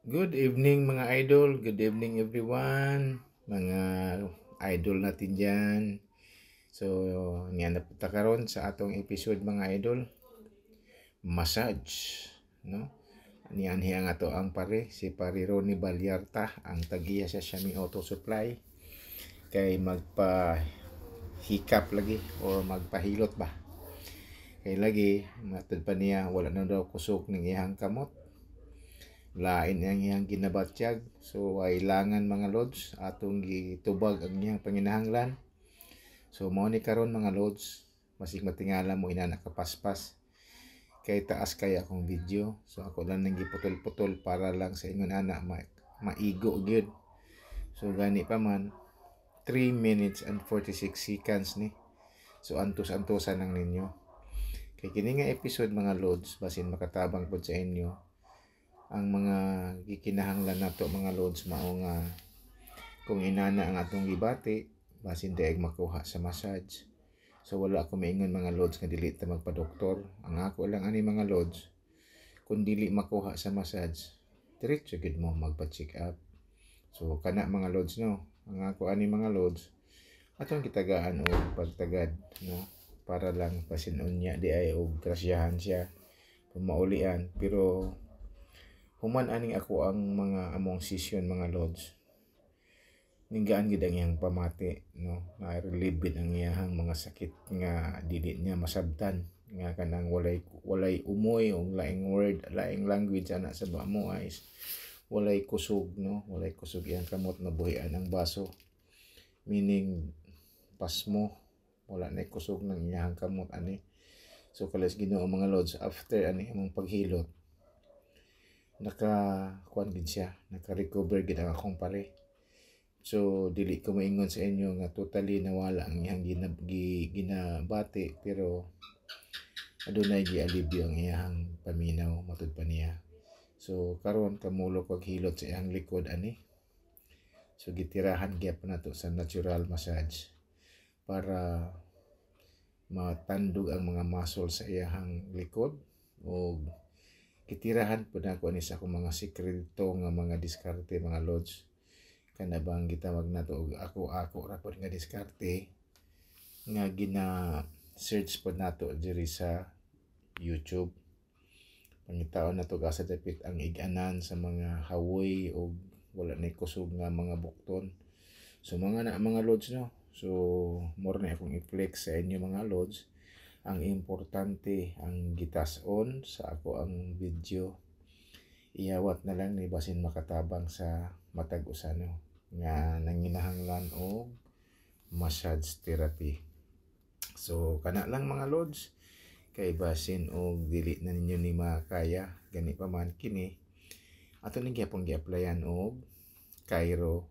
Good evening mga idol, good evening everyone, mga idol natin dyan. So, nga napunta karon sa atong episode mga idol, massage, no? Niyan ang ato ang pare, si pare Ronnie Balyarta, ang tagiya sa Xiaomi Auto Supply, kay magpa-hikap lagi o magpahilot ba? Kay lagi, matod pa niya, wala na daw kusog ng iyang kamot. Lain ang iyang ginabatyag, so kailangan mga lods atong gitubag ang iyang panginahanglan. So mao ni karon mga lods, masig matingala mo ina nakapaspas kay taas kaya akong video, so ako lang nang giputol-putol para lang sa ingon ana maigo gyud. So gani pa man 3 minutes and 46 seconds ni, so antos-antosan lang ninyo kay kini nga episode mga lods basin makatabang pod sa inyo. Ang mga gikinahanglan nato mga lods mao nga kung inana ang atong gibati basin daig makuha sa massage. So wala ako maingon mga lods nga dili ta magpa-doktor. Ang ako lang ani mga lods, kung dili makuha sa massage, diretso gid mo magpa-check up. So kana mga lods no, ang ako ani mga lods atong gitagaan og pagtagad no, para lang pasinunya di ay og grasyahan siya kung maulian. Pero human aning ako ang mga among session mga lods, ninggaan gid ang iyang pamati no, na-relieve ang iyang mga sakit nga dili niya masabtan nga kanang walay umoy o laing word, laing language ana sa bamo is walay kusog no, walay kusog iyang kamot, mabuhian ang baso, meaning pasmo, wala na kusog ng iyang kamot ani. So kalas Ginoo mga lods, after ani among paghilot naka-kuan gid siya, naka-recover gid ang akong pare. So dili ko maingon sa inyo nga totally nawala ang iyang ginabati, pero adunay gialibyo ang iyang paminaw matud pa niya. So karon kamulo kog hilot sa iyang likod ani. So gitirahan gyud pa nato sa natural massage para matandog ang mga muscle sa iyang likod, o kitirahan po na ako ani sa akong mga sikreto nga mga diskarte mga lods. Kana bang gitawag nato og ako ra pod nga diskarte nga gina-search pod nato diri sa YouTube. Pangitaon nato sa dapit ang ig-anan sa mga hawoy o wala na kusog nga mga bukton. So mga lods no. So more na akong i-flex sa inyo mga lods. Ang importante ang gitas-on sa ako ang video, iyawat na lang ni basin makatabang sa matag usano nga nanginahanglan og massage therapy. So kana lang mga lods, kay basin og dili na ninyo ni makaya gani pa man kini ato ni gyapon gi-applyan og Cairo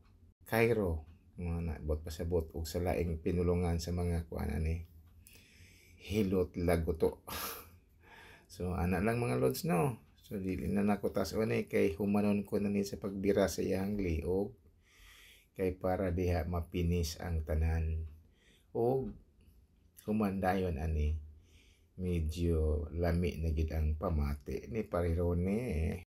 mga nabot pasabot og sa laing pinulungan sa mga kuan ani hilot laguto. So ana lang mga lods no. So dili na nako tas-on kay humanon ko na ni sa pagbira sa iyang liog kay para diha mapinis ang tanan. O humandayon ani medyo lami na gid ang pamati ni Parirone